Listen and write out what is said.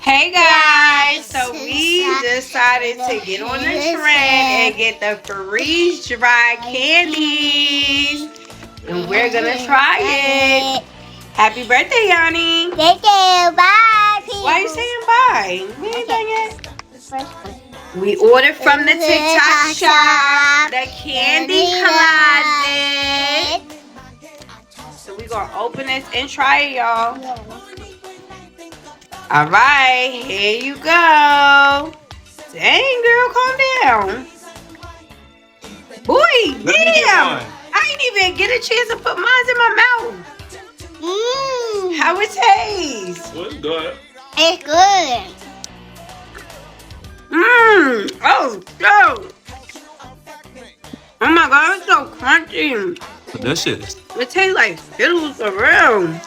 Hey guys, so we decided to get on the trend and get the freeze dried candies. And we're gonna try it. Happy birthday, Yanni. Thank you. Bye. Why are you saying bye? We ain't done yet. We ordered from the TikTok shop, the candy closet. So we gonna open this and try it, y'all. All right, here you go. Dang, girl, calm down. Boy, damn. I ain't even get a chance to put mine in my mouth. How it tastes? It's good. It's good. Oh, so. Oh my God, it's so crunchy. Delicious. It tastes like Skittles for real.